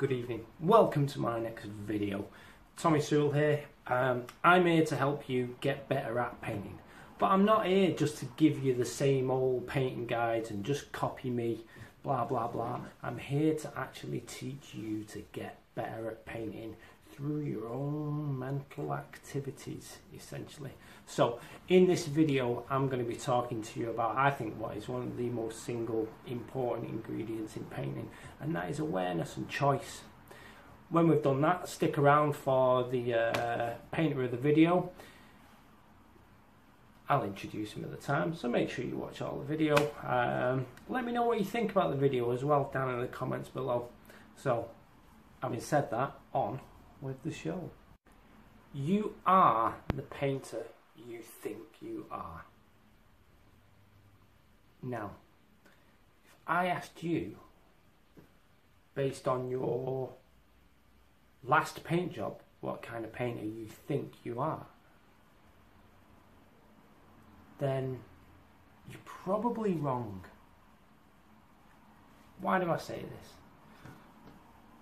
good evening. Welcome to my next video. Tommy Sewell here. I'm here to help you get better at painting. But I'm not here just to give you the same old painting guides and just copy me, blah blah blah. I'm here to actually teach you to get better at painting through your own mental activities, essentially. So in this video I'm going to be talking to you about, I think, what is one of the most single important ingredients in painting, and that is awareness and choice. When we've done that, stick around for the painter of the video. I'll introduce him at the time, so make sure you watch all the video. Let me know what you think about the video as well down in the comments below. So, having said that, on with the show. You are the painter you think you are. Now, if I asked you, based on your last paint job, what kind of painter you think you are, then you're probably wrong. Why do I say this?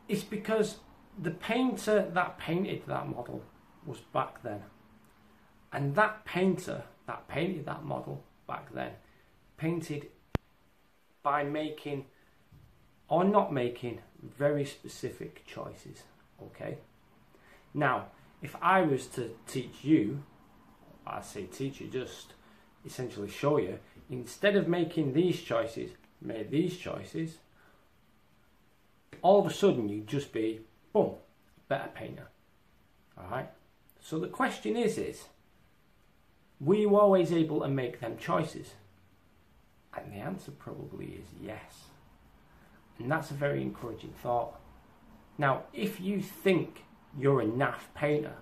It's because the painter that painted that model was back then. And that painter that painted that model back then painted by making or not making very specific choices. Okay? Now, if I was to teach you, I say teach you, just essentially show you, instead of making these choices, make these choices, all of a sudden you'd just be, boom, a better painter. Alright? So the question is, were you always able to make them choices? And the answer probably is yes. And that's a very encouraging thought. Now, if you think you're a naff painter,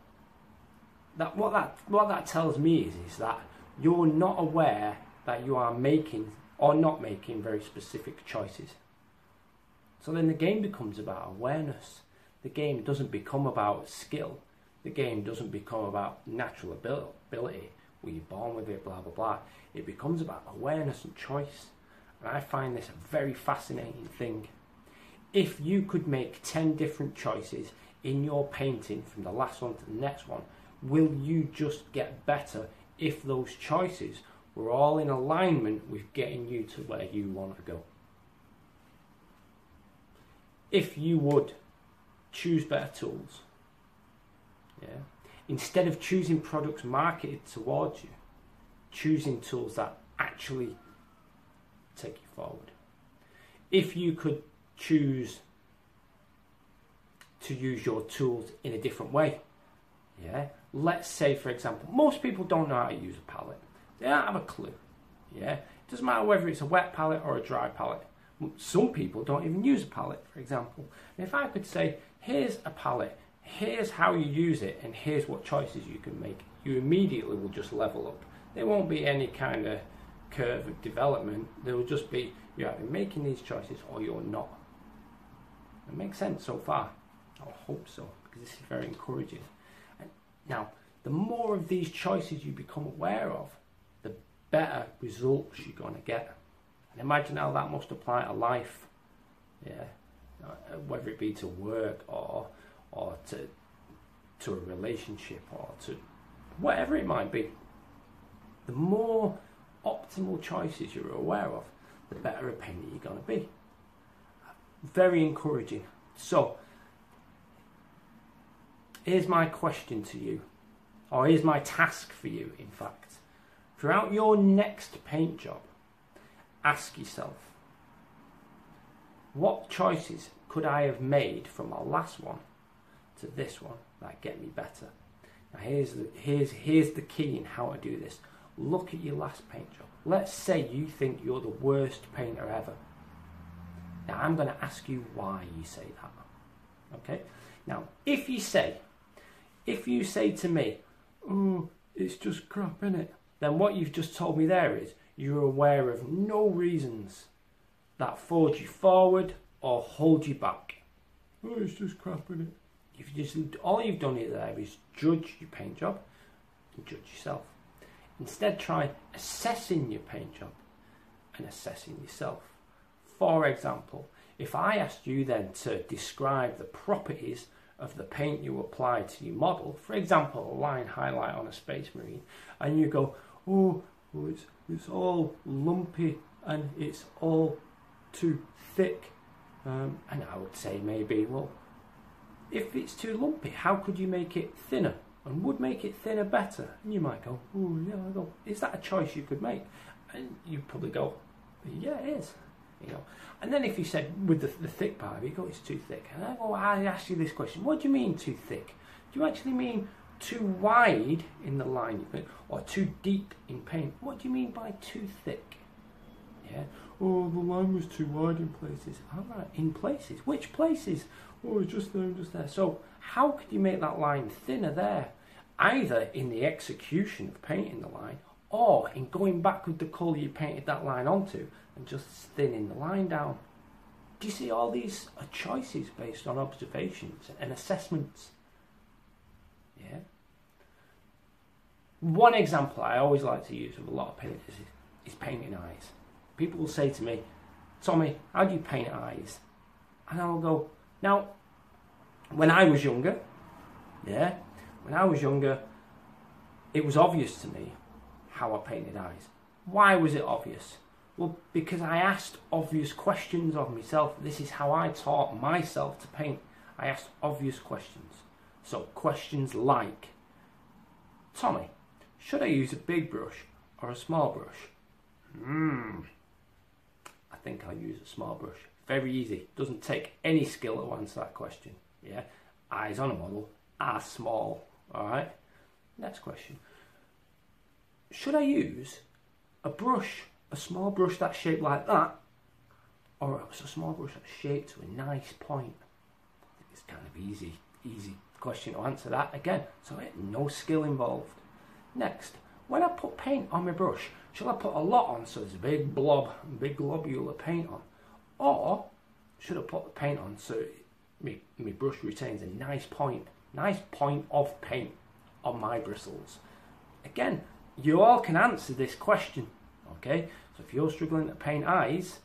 what that tells me is that you're not aware that you are making or not making very specific choices. So then the game becomes about awareness. The game doesn't become about skill. The game doesn't become about natural ability. Were you born with it, blah blah blah. It becomes about awareness and choice. And I find this a very fascinating thing. If you could make 10 different choices in your painting from the last one to the next one, will you just get better if those choices were all in alignment with getting you to where you want to go? If you would choose better tools, yeah, instead of choosing products marketed towards you, choosing tools that actually take you forward. If you could choose to use your tools in a different way, yeah, let's say, for example, most people don't know how to use a pallet. They don't have a clue. Yeah, it doesn't matter whether it's a wet pallet or a dry pallet. Some people don't even use a pallet, for example. And if I could say, here's a pallet, here's how you use it, and here's what choices you can make, you immediately will just level up. There won't be any kind of curve of development. There will just be, you're either making these choices or you're not. It makes sense so far. I hope so, because this is very encouraging. And now, the more of these choices you become aware of, the better results you're going to get. And imagine how that must apply to life. Yeah, whether it be to work or to a relationship or to whatever it might be. The more optimal choices you're aware of, the better a painter you're going to be. Very encouraging. So, here's my question to you, or here's my task for you, in fact. Throughout your next paint job, ask yourself, what choices could I have made from my last one to this one that get me better? Now here's the key in how to do this. Look at your last paint job. Let's say you think you're the worst painter ever. Now I'm going to ask you why you say that. Okay? Now if you say to me, oh, it's just crap, innit? Then what you've just told me there is you're aware of no reasons that forge you forward or hold you back. Oh, it's just crap, innit? All you've done there is judge your paint job and judge yourself. Instead, try assessing your paint job and assessing yourself. For example, If I asked you then to describe the properties of the paint you applied to your model, for example, a line highlight on a Space Marine, and you go, oh, it's all lumpy and it's all too thick, and I would say maybe, well, if it's too lumpy, how could you make it thinner? And would make it thinner better? And you might go, oh yeah, I go, is that a choice you could make? And you probably go, yeah, it is. You know. And then if you said with the thick part, you go, it's too thick. And I go, I ask you this question, what do you mean too thick? Do you actually mean too wide in the line you paint, or too deep in paint? What do you mean by too thick? Yeah. Oh, the line was too wide in places. All right, in places. Which places? Oh, it's just there, just there. So how could you make that line thinner there? Either in the execution of painting the line, or in going back with the colour you painted that line onto and just thinning the line down. Do you see all these are choices based on observations and assessments? Yeah. One example I always like to use with a lot of painters is painting eyes. People will say to me, Tommy, how do you paint eyes? And I'll go, now, when I was younger, it was obvious to me how I painted eyes. Why was it obvious? Well, because I asked obvious questions of myself. This is how I taught myself to paint. I asked obvious questions. So questions like, Tommy, should I use a big brush or a small brush? I think I'll use a small brush. Very easy. Doesn't take any skill to answer that question. Yeah. Eyes on a model are small. All right. Next question. Should I use a brush, a small brush that's shaped like that, or a small brush that's shaped to a nice point? I think it's kind of easy question to answer that again. So no skill involved. Next, when I put paint on my brush, shall I put a lot on so there's a big globule of paint on? Or should I put the paint on so my brush retains a nice point of paint on my bristles? Again, you all can answer this question, okay? So if you're struggling to paint eyes,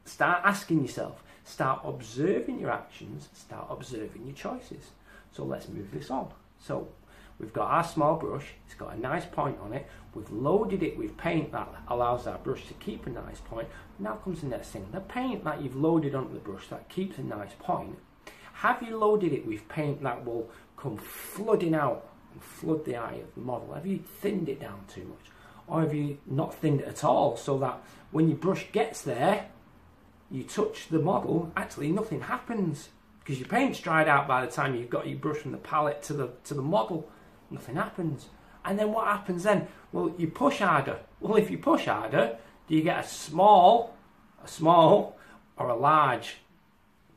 start asking yourself, start observing your actions, start observing your choices. So let's move this on. So we've got our small brush, it's got a nice point on it, we've loaded it with paint that allows our brush to keep a nice point. Now comes the next thing, the paint that you've loaded onto the brush that keeps a nice point, have you loaded it with paint that will come flooding out and flood the eye of the model? Have you thinned it down too much? Or have you not thinned it at all, so that when your brush gets there, you touch the model, actually nothing happens, because your paint's dried out by the time you've got your brush from the palette to the model. Nothing happens. And then what happens then? Well, you push harder. Well, if you push harder, do you get a small or a large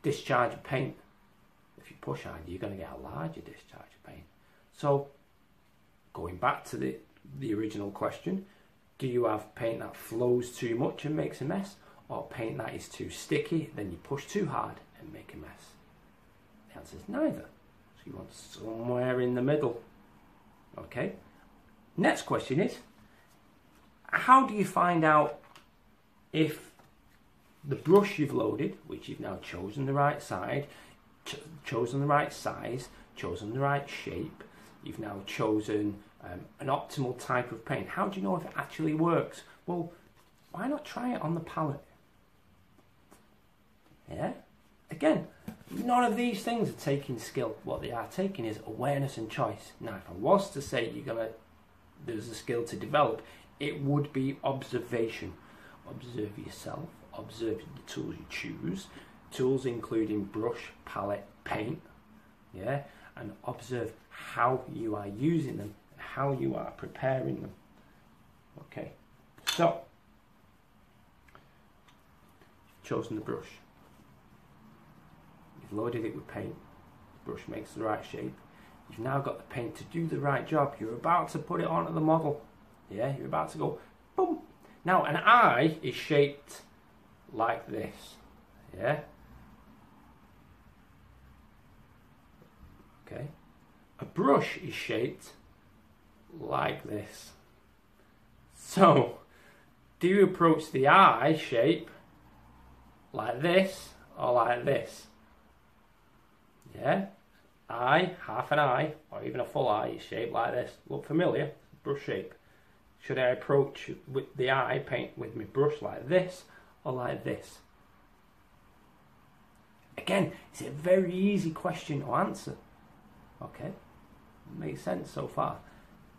discharge of paint? If you push harder, you're going to get a larger discharge of paint. So going back to the original question, do you have paint that flows too much and makes a mess, or paint that is too sticky, then you push too hard and make a mess? The answer is neither. So you want somewhere in the middle. Okay. Next question is, how do you find out if the brush you've loaded, which you've now chosen the right side, chosen the right size, chosen the right shape, you've now chosen an optimal type of paint, how do you know if it actually works? Well, why not try it on the palette? Yeah? Again, none of these things are taking skill. What they are taking is awareness and choice. Now, if I was to say there's a skill to develop, it would be observation. Observe yourself, observe the tools you choose, tools including brush, palette, paint, yeah, and observe how you are using them, how you are preparing them. Okay, so you've chosen the brush. Loaded it with paint, the brush makes the right shape, you've now got the paint to do the right job, you're about to put it onto the model, yeah, you're about to go boom. Now an eye is shaped like this, yeah, okay, a brush is shaped like this. So do you approach the eye shape like this or like this. Yeah, eye, half an eye, or even a full eye is shaped like this. Look familiar? Brush shape. Should I approach with the eye paint with my brush like this or like this? Again, it's a very easy question to answer. Okay, makes sense so far.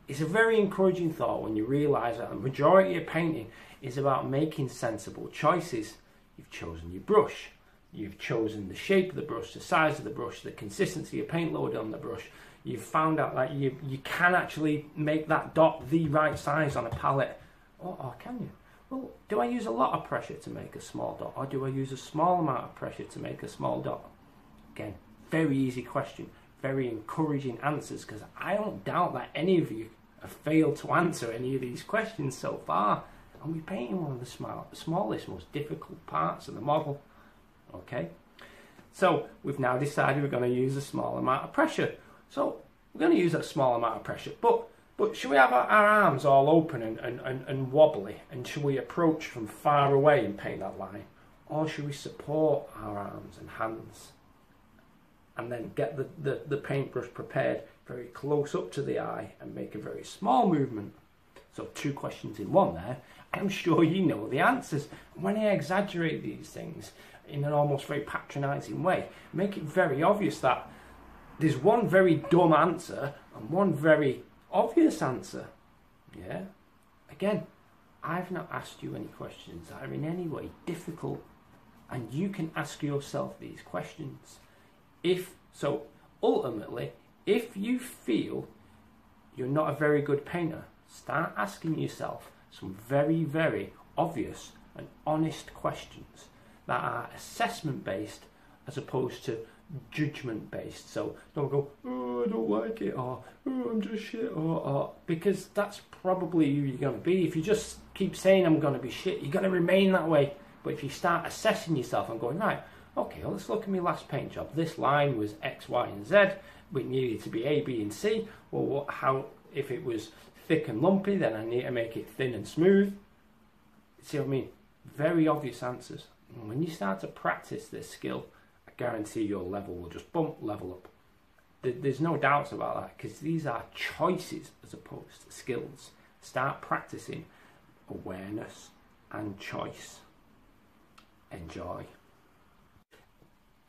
It's a very encouraging thought when you realise that the majority of painting is about making sensible choices. You've chosen your brush, you've chosen the shape of the brush, the size of the brush, the consistency of paint load on the brush. You've found out that you can actually make that dot the right size on a palette. Or can you? Well, do I use a lot of pressure to make a small dot, or do I use a small amount of pressure to make a small dot? Again, very easy question, very encouraging answers, because I don't doubt that any of you have failed to answer any of these questions so far. And we're painting one of the smallest, most difficult parts of the model. Okay, so we've now decided we're going to use a small amount of pressure. So we're going to use that small amount of pressure, but should we have our arms all open and wobbly, and should we approach from far away and paint that line, or should we support our arms and hands and then get the paintbrush prepared very close up to the eye and make a very small movement? So 2 questions in one there. I'm sure you know the answers. When I exaggerate these things in an almost very patronising way, make it very obvious that there's one very dumb answer and one very obvious answer. Yeah. Again, I've not asked you any questions that are in any way difficult, and you can ask yourself these questions. Ultimately, if you feel you're not a very good painter, start asking yourself some very, very obvious and honest questions that are assessment based as opposed to judgment based. So don't go, oh, I don't like it, or oh, I'm just shit, or because that's probably who you're going to be. If you just keep saying I'm going to be shit, you're going to remain that way. But if you start assessing yourself and going, right, okay, well, let's look at my last paint job. This line was X, Y, and Z. We needed to be A, B, and C. Well, if it was thick and lumpy, then I need to make it thin and smooth. See what I mean? Very obvious answers. And when you start to practice this skill, I guarantee your level will just level up. There's no doubts about that, because these are choices as opposed to skills. Start practicing awareness and choice. Enjoy.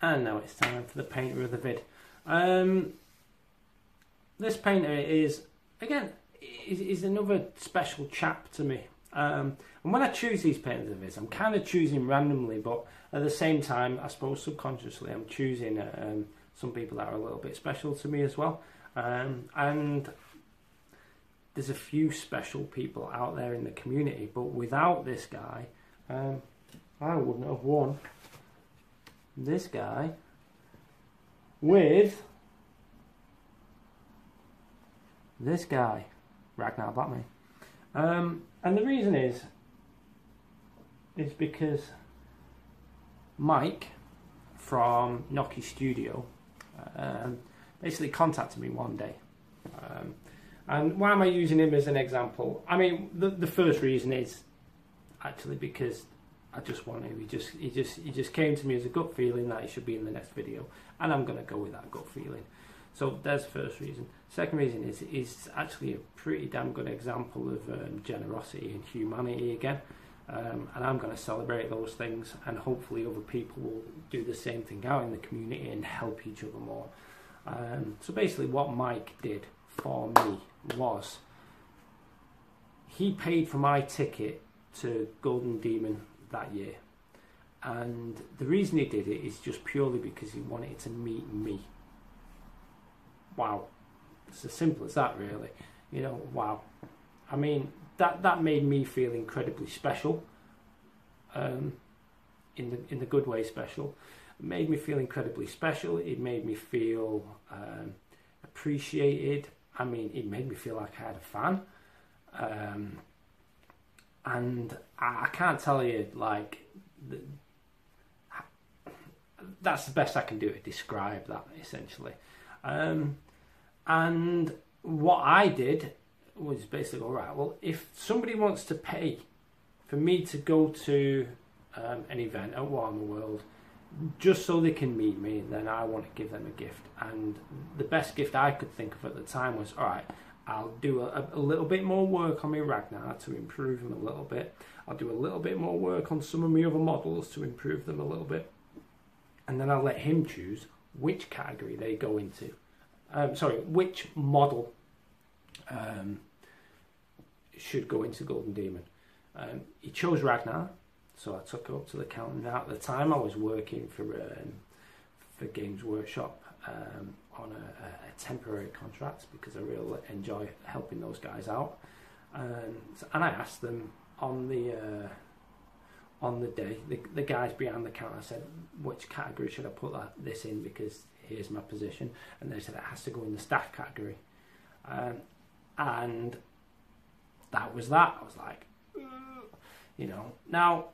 And now it's time for the painter of the vid. This painter is another special chap to me. And when I choose these painters of his, I'm kind of choosing randomly, but at the same time, I suppose subconsciously, I'm choosing some people that are a little bit special to me as well. And there's a few special people out there in the community, but without this guy, I wouldn't have won this guy with this guy, Ragnar Blackman. And the reason is because Mike from Noki Studio basically contacted me one day. And why am I using him as an example? I mean, the first reason is actually because I just want him. He just came to me as a gut feeling that he should be in the next video, and I'm going to go with that gut feeling. So there's the first reason. Second reason is it's actually a pretty damn good example of generosity and humanity again. And I'm going to celebrate those things, and hopefully other people will do the same thing out in the community and help each other more. So basically what Mike did for me was he paid for my ticket to Golden Demon that year. And the reason he did it is just purely because he wanted to meet me. Wow. It's as simple as that, really. You know, wow. I mean, that made me feel incredibly special. In the good way special. It made me feel incredibly special. It made me feel appreciated. I mean, it made me feel like I had a fan. And I can't tell you, like, that's the best I can do to describe that, essentially. And what I did was basically, all right, well, if somebody wants to pay for me to go to an event at Warmer World, just so they can meet me, then I want to give them a gift. And the best gift I could think of at the time was, all right, I'll do a little bit more work on my Ragnar to improve them a little bit. I'll do a little bit more work on some of my other models to improve them a little bit. And then I'll let him choose which category they go into. Which model should go into Golden Demon. He chose Ragnar, so I took it up to the counter. Now at the time I was working for Games Workshop on a temporary contract because I really enjoy helping those guys out. And I asked them on the day, the guys behind the counter, I said, which category should I put this in, because here's my position. And they said it has to go in the staff category. And that was that. I was like, you know. Now,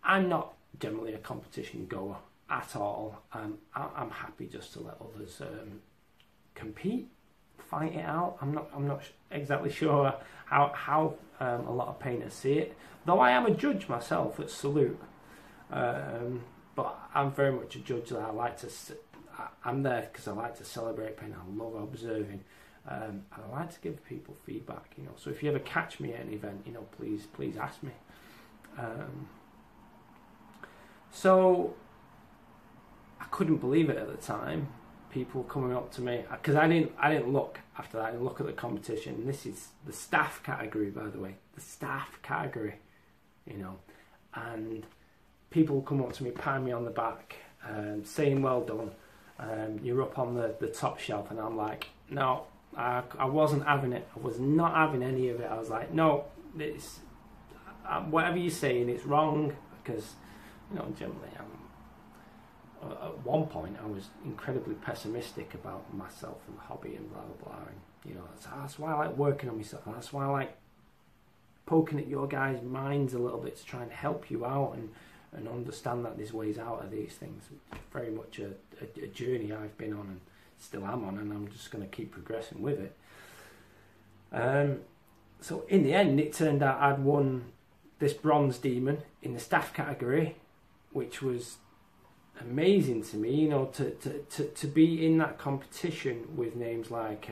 I'm not generally a competition goer at all. I'm happy just to let others compete, fight it out. I'm not exactly sure how a lot of painters see it, though I am a judge myself at Salute. But I'm very much a judge that I like to. I'm there because I like to celebrate paint. I love observing. And I like to give people feedback, you know. So if you ever catch me at an event, you know, please ask me. So I couldn't believe it at the time. People coming up to me, because I didn't look after that. I didn't look at the competition. This is the staff category, by the way, the staff category, you know. And people come up to me, patting me on the back, saying, "Well done. You're up on the top shelf." And I'm like, no. I wasn't having it. I was not having any of it. I was like, no, it's whatever you're saying, it's wrong, because, you know, generally, at one point I was incredibly pessimistic about myself and the hobby and blah blah blah. And, you know, that's why I like working on myself. And that's why I like poking at your guys' minds a little bit to try and help you out and understand that there's ways out of these things. It's very much a journey I've been on and still am on, and I'm just going to keep progressing with it. So in the end, it turned out I'd won this bronze demon in the staff category, which was amazing to me, you know, to be in that competition with names like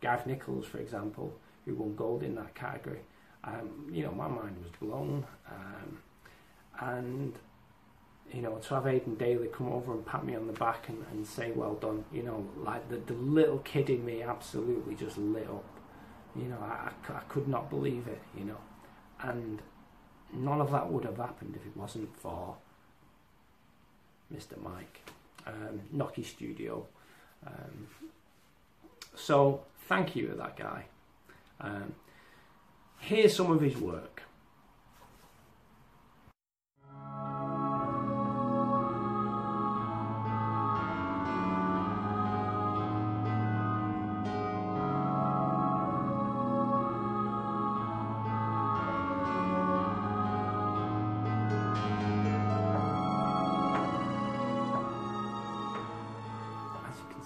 Gav Nichols, for example, who won gold in that category. You know, my mind was blown. And you know, to have Aidan Daly come over and pat me on the back and say, well done, you know, like the little kid in me absolutely just lit up. You know, I could not believe it, you know. And none of that would have happened if it wasn't for Mr. Mike, Nocky Studio. So thank you to that guy. Here's some of his work.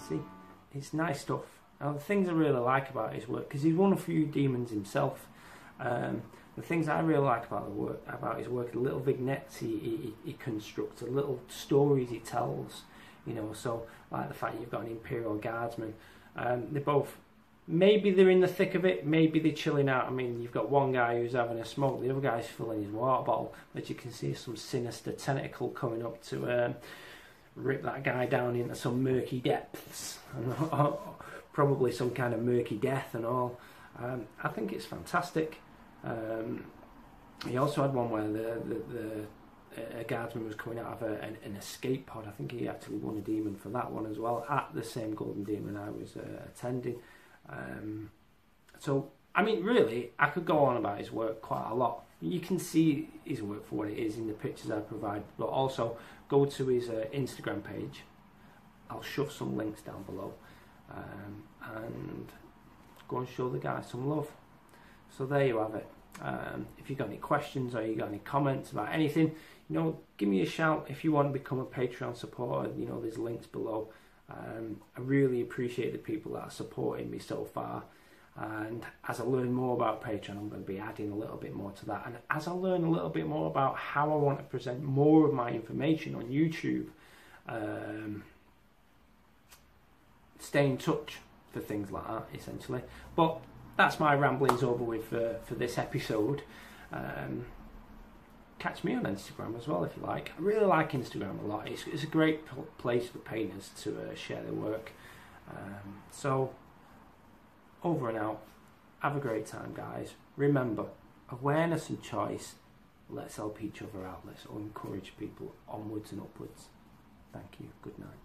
See, it's nice stuff. Now, the things I really like about his work, because he's won a few demons himself, the things I really like about his work, the little vignettes he constructs, the little stories he tells, you know. So like the fact you've got an Imperial Guardsman, they both, maybe they're in the thick of it, maybe they're chilling out. I mean, you've got one guy who's having a smoke, the other guy's filling his water bottle, but you can see some sinister tentacle coming up to rip that guy down into some murky depths, and probably some kind of murky death and all. I think it's fantastic. He also had one where a guardsman was coming out of an escape pod. I think he actually won a demon for that one as well, at the same Golden Demon I was attending. So, I mean, really, I could go on about his work quite a lot. You can see his work for what it is in the pictures I provide, but also go to his Instagram page. I'll shove some links down below, and go and show the guy some love. So there you have it. If you've got any questions or you got any comments about anything, you know, give me a shout. If you want to become a Patreon supporter, you know, there's links below. I really appreciate the people that are supporting me so far. And as I learn more about Patreon, I'm going to be adding a little bit more to that. And as I learn a little bit more about how I want to present more of my information on YouTube, stay in touch for things like that, essentially. But that's my ramblings over with for this episode. Catch me on Instagram as well if you like. I really like Instagram a lot. It's a great place for painters to share their work. So, over and out. Have a great time, guys. Remember, awareness and choice. Let's help each other out. Let's encourage people onwards and upwards. Thank you. Good night.